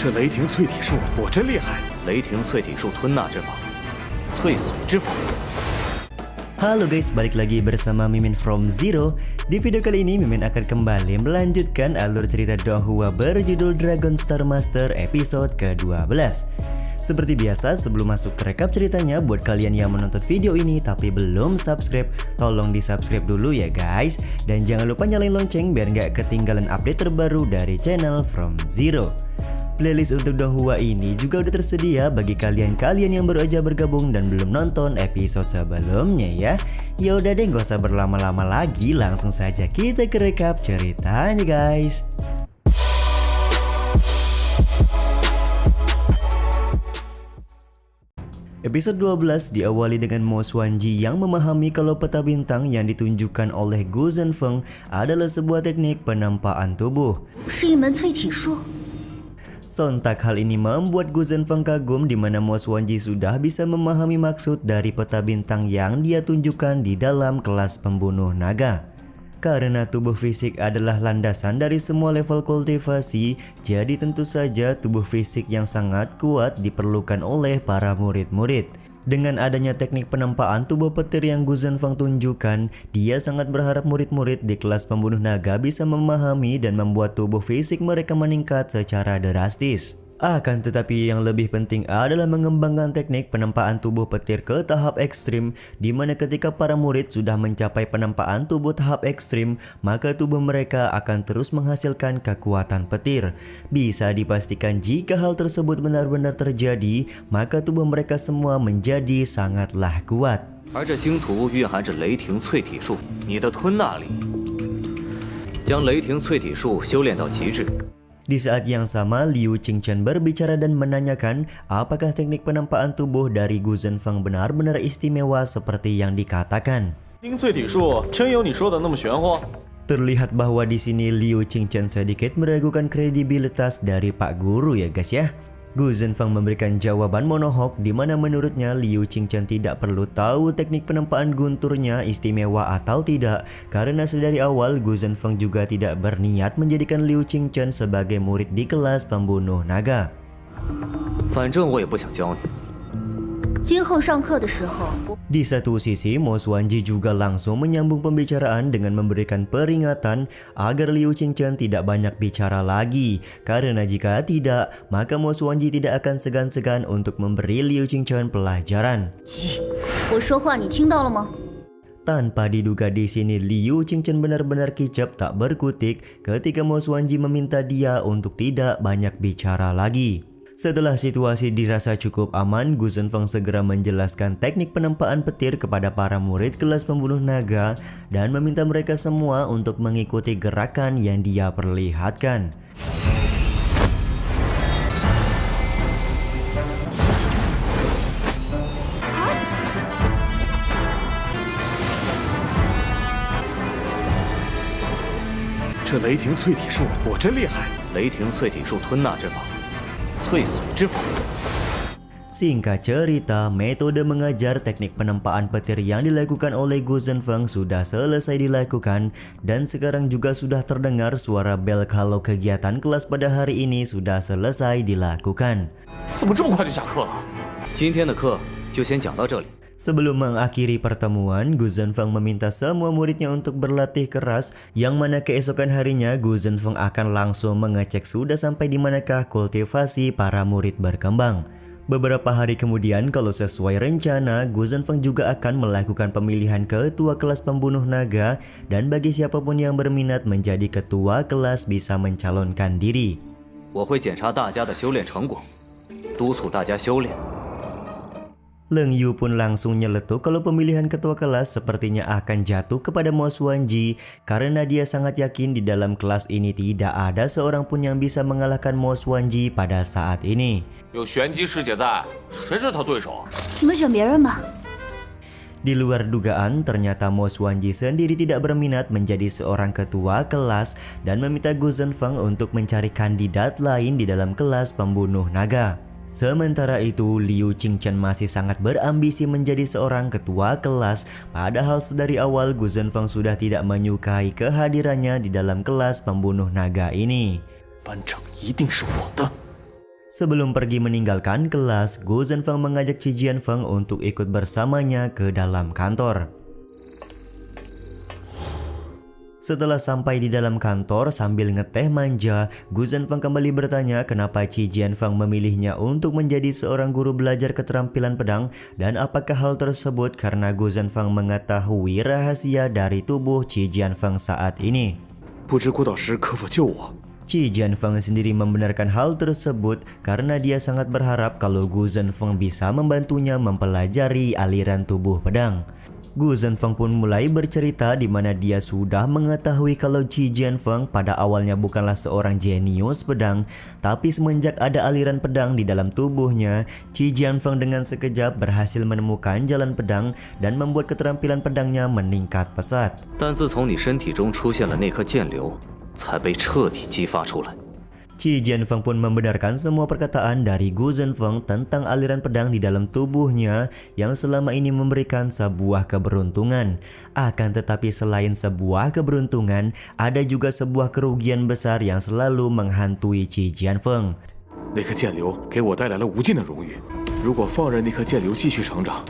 这雷霆淬体术果真厉害！雷霆淬体术吞纳之法，淬锁之法。 Halo guys, balik lagi bersama Mimin from Zero. Di video kali ini Mimin akan kembali melanjutkan alur cerita Donghua berjudul Dragon Star Master episode ke-12. Seperti biasa, sebelum masuk ke rekap ceritanya, buat kalian yang menonton video ini tapi belum subscribe, tolong di subscribe dulu ya guys. Dan jangan lupa nyalain lonceng biar nggak ketinggalan update terbaru dari channel From Zero. Playlist untuk Donghua ini juga udah tersedia bagi kalian-kalian yang baru aja bergabung dan belum nonton episode sebelumnya ya. Yaudah deh, gak usah berlama-lama lagi, langsung saja kita ke rekap ceritanya guys. Episode 12 diawali dengan Mo Xuanji yang memahami kalau peta bintang yang ditunjukkan oleh Gu Zhenfeng adalah sebuah teknik penampaan tubuh. Sontak hal ini membuat Gu Zhenfeng kagum di mana Mo Xuanji sudah bisa memahami maksud dari peta bintang yang dia tunjukkan di dalam kelas pembunuh naga. Karena tubuh fisik adalah landasan dari semua level kultivasi, jadi tentu saja tubuh fisik yang sangat kuat diperlukan oleh para murid-murid. Dengan adanya teknik penempaan tubuh petir yang Gu Zhenfeng tunjukkan, dia sangat berharap murid-murid di kelas pembunuh naga bisa memahami dan membuat tubuh fisik mereka meningkat secara drastis. Akan tetapi yang lebih penting adalah mengembangkan teknik penempaan tubuh petir ke tahap ekstrim, di mana ketika para murid sudah mencapai penempaan tubuh tahap ekstrim, maka tubuh mereka akan terus menghasilkan kekuatan petir. Bisa dipastikan jika hal tersebut benar-benar terjadi, maka tubuh mereka semua menjadi sangatlah kuat. 而这星图蕴含着雷霆淬体术，你的吞纳力将雷霆淬体术修炼到极致。 Di saat yang sama, Liu Qingchen berbicara dan menanyakan apakah teknik penempaan tubuh dari Gu Zhenfeng benar-benar istimewa seperti yang dikatakan. Terlihat bahwa di sini Liu Qingchen sedikit meragukan kredibilitas dari Pak Guru ya guys ya. Gu Zhenfeng memberikan jawaban monohok di mana menurutnya Liu Qingchen tidak perlu tahu teknik penempaan gunturnya istimewa atau tidak, karena sedari awal Gu Zhenfeng juga tidak berniat menjadikan Liu Qingchen sebagai murid di kelas pembunuh naga. 反正我也不想教你。 Di satu sisi, Mo Xuanji juga langsung menyambung pembicaraan dengan memberikan peringatan agar Liu Qingchen tidak banyak bicara lagi, karena jika tidak, maka Mo Xuanji tidak akan segan-segan untuk memberi Liu Qingchen pelajaran. Tanpa diduga di sini Liu Qingchen benar-benar kicap tak berkutik ketika Mo Xuanji meminta dia untuk tidak banyak bicara lagi. Setelah situasi dirasa cukup aman, Gu Zhenfeng segera menjelaskan teknik penempaan petir kepada para murid kelas pembunuh naga dan meminta mereka semua untuk mengikuti gerakan yang dia perlihatkan.这雷霆淬体术果真厉害！雷霆淬体术吞纳之法，淬锁之法。 Singkat cerita, metode mengajar teknik penempaan petir yang dilakukan oleh Gu Zhenfeng sudah selesai dilakukan dan sekarang juga sudah terdengar suara bel kalau kegiatan kelas pada hari ini sudah selesai dilakukan. 怎么这么快就下课了？今天的课就先讲到这里。 Sebelum mengakhiri pertemuan, Gu Zhenfeng meminta semua muridnya untuk berlatih keras, yang mana keesokan harinya Gu Zhenfeng akan langsung mengecek sudah sampai di manakah kultivasi para murid berkembang. Beberapa hari kemudian, kalau sesuai rencana, Gu Zhenfeng juga akan melakukan pemilihan ketua kelas pembunuh naga, dan bagi siapapun yang berminat menjadi ketua kelas bisa mencalonkan diri. 我会检查大家的修炼成果，督促大家修炼。 Leng Yu pun langsung nyeletuk kalau pemilihan ketua kelas sepertinya akan jatuh kepada Mo Xuanji, karena dia sangat yakin di dalam kelas ini tidak ada seorang pun yang bisa mengalahkan Mo Xuanji pada saat ini. Di luar dugaan, ternyata Mo Xuanji sendiri tidak berminat menjadi seorang ketua kelas dan meminta Gu Zhenfeng untuk mencari kandidat lain di dalam kelas pembunuh naga. Sementara itu, Liu Qingchen masih sangat berambisi menjadi seorang ketua kelas, padahal sedari awal Gu Zhenfeng sudah tidak menyukai kehadirannya di dalam kelas pembunuh naga ini. Sebelum pergi meninggalkan kelas, Gu Zhenfeng mengajak Qi Jianfeng untuk ikut bersamanya ke dalam kantor. Setelah sampai di dalam kantor sambil ngeteh manja, Gu Zhenfeng kembali bertanya kenapa Qi Jianfeng memilihnya untuk menjadi seorang guru belajar keterampilan pedang dan apakah hal tersebut karena Gu Zhenfeng mengetahui rahasia dari tubuh Qi Jianfeng saat ini. 不知郭导师可否救我？ Qi Jianfeng sendiri membenarkan hal tersebut karena dia sangat berharap kalau Gu Zhenfeng bisa membantunya mempelajari aliran tubuh pedang. Gu Zhenfeng pun mulai bercerita di mana dia sudah mengetahui kalau Qi Jianfeng pada awalnya bukanlah seorang jenius pedang, tapi semenjak ada aliran pedang di dalam tubuhnya, Qi Jianfeng dengan sekejap berhasil menemukan jalan pedang dan membuat keterampilan pedangnya meningkat pesat. 但自从你身体中出现了那颗剑流，才被彻底激发出来。 Qi Jianfeng pun membenarkan semua perkataan dari Gu Zhenfeng tentang aliran pedang di dalam tubuhnya yang selama ini memberikan sebuah keberuntungan. Akan tetapi selain sebuah keberuntungan, ada juga sebuah kerugian besar yang selalu menghantui Qi Jianfeng. 那颗剑流给我带来了无尽的荣誉，如果放任那颗剑流继续成长，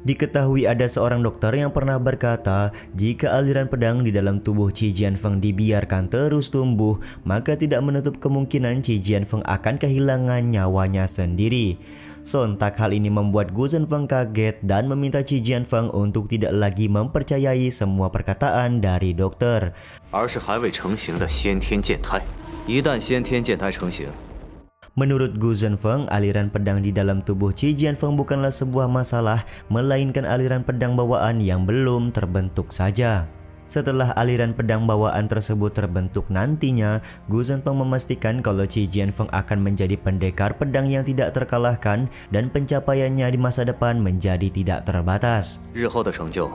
Diketahui ada seorang dokter yang pernah berkata, jika aliran pedang di dalam tubuh Qi Jianfeng dibiarkan terus tumbuh, maka tidak menutup kemungkinan Qi Jianfeng akan kehilangan nyawanya sendiri. Sontak hal ini membuat Gu Zhenfeng kaget dan meminta Qi Jianfeng untuk tidak lagi mempercayai semua perkataan dari dokter. 而是还未成型的先天剑胎，一旦先天剑胎成型， Menurut Gu Zhenfeng, aliran pedang di dalam tubuh Qi Jianfeng bukanlah sebuah masalah, melainkan aliran pedang bawaan yang belum terbentuk saja. Setelah aliran pedang bawaan tersebut terbentuk nantinya, Gu Zhenfeng memastikan kalau Qi Jianfeng akan menjadi pendekar pedang yang tidak terkalahkan dan pencapaiannya di masa depan menjadi tidak terbatas. 日后的成就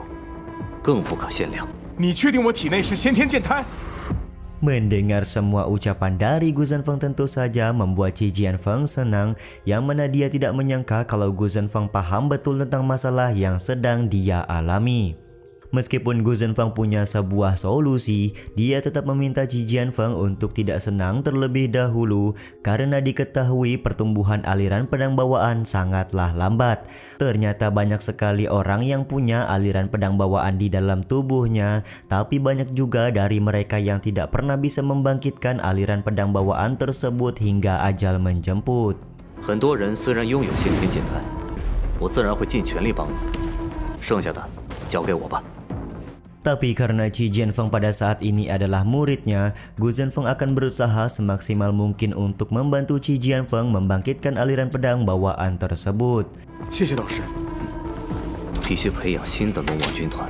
更不可限量。 你确定我体内是先天剑胎？ Mendengar semua ucapan dari Gu Zhenfeng tentu saja membuat Qi Jianfeng senang, yang mana dia tidak menyangka kalau Gu Zhenfeng paham betul tentang masalah yang sedang dia alami. Meskipun Gu Zhenfeng punya sebuah solusi, dia tetap meminta Qi Jianfeng untuk tidak senang terlebih dahulu karena diketahui pertumbuhan aliran pedang bawaan sangatlah lambat. Ternyata banyak sekali orang yang punya aliran pedang bawaan di dalam tubuhnya, tapi banyak juga dari mereka yang tidak pernah bisa membangkitkan aliran pedang bawaan tersebut hingga ajal menjemput. 很多人虽然拥有先天剑胎，我自然会尽全力帮你，剩下的交给我吧。 Tapi karena Qi Jianfeng pada saat ini adalah muridnya, Gu Zhenfeng akan berusaha semaksimal mungkin untuk membantu Qi Jianfeng membangkitkan aliran pedang bawaan tersebut. 谢谢导师。 必须培养新的龙王军团。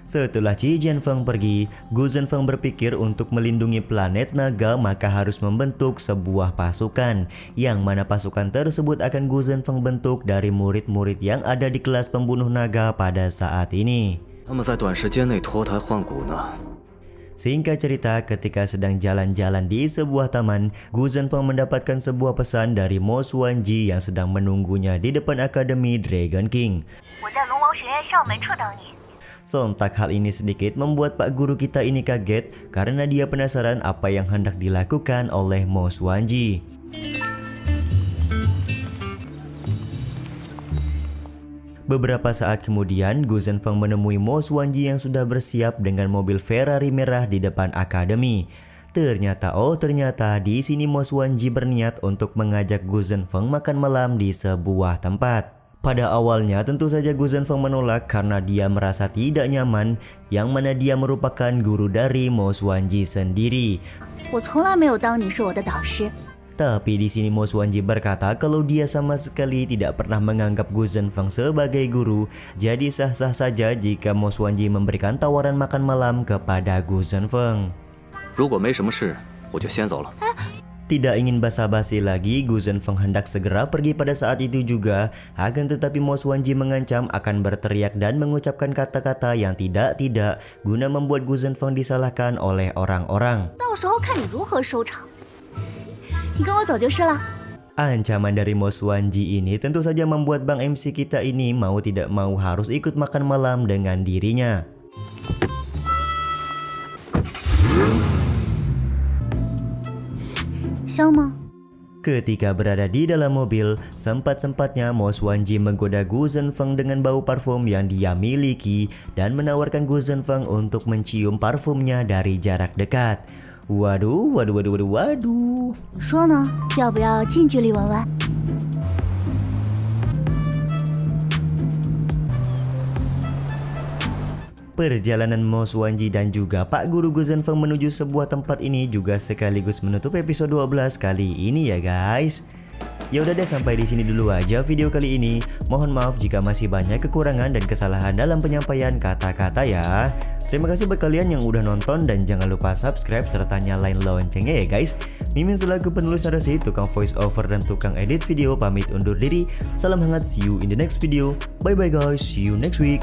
Setelah Qi Jianfeng pergi, Gu Zhenfeng berpikir untuk melindungi planet naga maka harus membentuk sebuah pasukan, yang mana pasukan tersebut akan Gu Zhenfeng bentuk dari murid-murid yang ada di kelas pembunuh naga pada saat ini. 他们在短时间内脱胎换骨呢。 Singkat cerita, ketika sedang jalan-jalan di sebuah taman, Gu Zhenfeng mendapatkan sebuah pesan dari Mo Xuanji yang sedang menunggunya di depan Akademi Dragon King. 我在龙王学院校门处等你。 Sontak hal ini sedikit membuat Pak Guru kita ini kaget karena dia penasaran apa yang hendak dilakukan oleh Mo Xuanji. Beberapa saat kemudian, Gu Zhenfeng menemui Mo Xuanji yang sudah bersiap dengan mobil Ferrari merah di depan akademi. Ternyata di sini Mo Xuanji berniat untuk mengajak Gu Zhenfeng makan malam di sebuah tempat. Pada awalnya tentu saja Gu Zhenfeng menolak karena dia merasa tidak nyaman, yang mana dia merupakan guru dari Mo Xuanji sendiri. 我从来没有当你是我的导师。 Tapi di sini Mo Xuanji berkata kalau dia sama sekali tidak pernah menganggap Gu Zhenfeng sebagai guru, jadi sah-sah saja jika Mo Xuanji memberikan tawaran makan malam kepada Gu Zhenfeng. 如果没什么事，我就先走了。 Tidak ingin basa-basi lagi, Gu Zhenfeng hendak segera pergi pada saat itu juga. Akan tetapi Mo Xuanji mengancam akan berteriak dan mengucapkan kata-kata yang tidak-tidak guna membuat Gu Zhenfeng disalahkan oleh orang-orang. 到时候看你如何收场。你跟我走就是了。 Ancaman dari Mo Xuanji ini tentu saja membuat Bang MC kita ini mau tidak mau harus ikut makan malam dengan dirinya. Ketika berada di dalam mobil, sempat-sempatnya Mo Xuanji menggoda Gu Zhenfeng dengan bau parfum yang dia miliki dan menawarkan Gu Zhenfeng untuk mencium parfumnya dari jarak dekat. Waduh. 说呢，要不要近距离闻闻？ Perjalanan Mo Xuanji dan juga Pak Guru Gu Zhenfeng menuju sebuah tempat ini juga sekaligus menutup episode 12 kali ini ya guys. Ya udah deh, sampai di sini dulu aja video kali ini. Mohon maaf jika masih banyak kekurangan dan kesalahan dalam penyampaian kata-kata ya. Terima kasih buat kalian yang udah nonton dan jangan lupa subscribe serta nyalain loncengnya ya guys. Mimin selaku penulis narasi, tukang voice over dan tukang edit video pamit undur diri. Salam hangat, see you in the next video. Bye bye guys, see you next week.